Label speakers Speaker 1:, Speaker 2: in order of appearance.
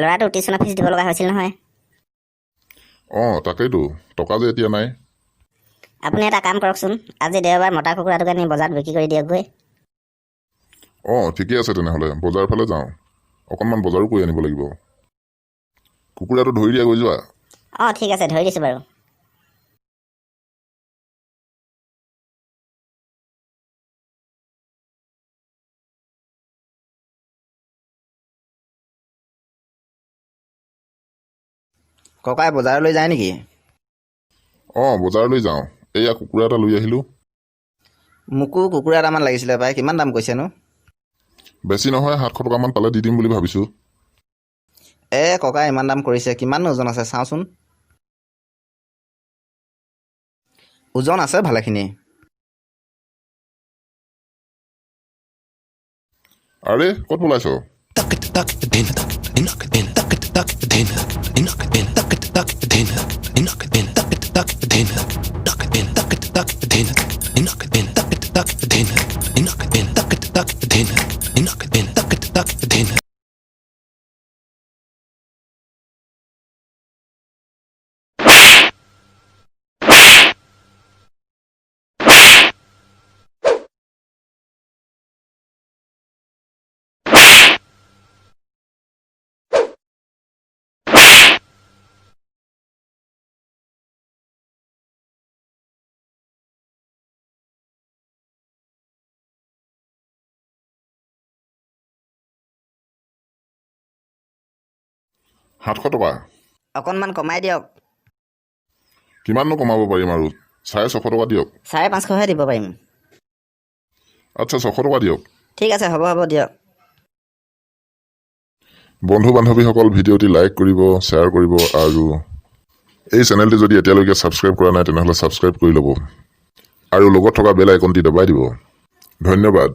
Speaker 1: ল'ৰাটো টিউশ্যনৰ ফিজ দিব লগা হৈছিল নহয়।
Speaker 2: তাকেইতো টকা যে এতিয়া নাই।
Speaker 1: আপুনি এটা কাম কৰকচোন, আজি দেওবাৰ মতা কুকুৰাটোকে নি বজাৰত বিক্ৰী কৰি দিয়কগৈ।
Speaker 2: ঠিকে আছে তেনেহ'লে বজাৰ ফালে যাওঁ, অকণমান বজাৰো কৰি আনিব লাগিব। কুকুৰাটো ধৰি দিয়া গৈ যোৱা।
Speaker 1: ঠিক আছে, ধৰি দিছোঁ বাৰু।
Speaker 3: ককাই বজাৰলৈ যায় নেকি?
Speaker 2: বজাৰলৈ যাওঁ, এয়া কুকুৰা এটা লৈ আহিলোঁ।
Speaker 3: মোকো কুকুৰা এটামান লাগিছিলে পাই, কিমান দাম কৈছেনো?
Speaker 2: বেছি নহয়, 700 টকামান পালে দি দিম বুলি ভাবিছোঁ।
Speaker 3: ককাই ইমান দাম কৰিছে, কিমান ওজন আছে চাওঁচোন। ওজন আছে ভালেখিনি।
Speaker 2: আৰে ক'ত পলাইছ? $700 টকা?
Speaker 1: অকণমান কমাই দিয়ক।
Speaker 2: কিমাননো কমাব পাৰিম আৰু, 650 টকা দিয়ক।
Speaker 1: 550হে দিব পাৰিম।
Speaker 2: আচ্ছা 600 টকা দিয়ক।
Speaker 1: ঠিক আছে, হ'ব দিয়ক।
Speaker 2: বন্ধু বান্ধৱীসকল ভিডিঅ'টি লাইক কৰিব, শ্বেয়াৰ কৰিব আৰু এই চেনেলটি যদি এতিয়ালৈকে ছাবস্ক্ৰাইব কৰা নাই তেনেহ'লে ছাবস্ক্ৰাইব কৰি ল'ব আৰু লগত থকা বেল আইকনটি দবাই দিব। ধন্যবাদ।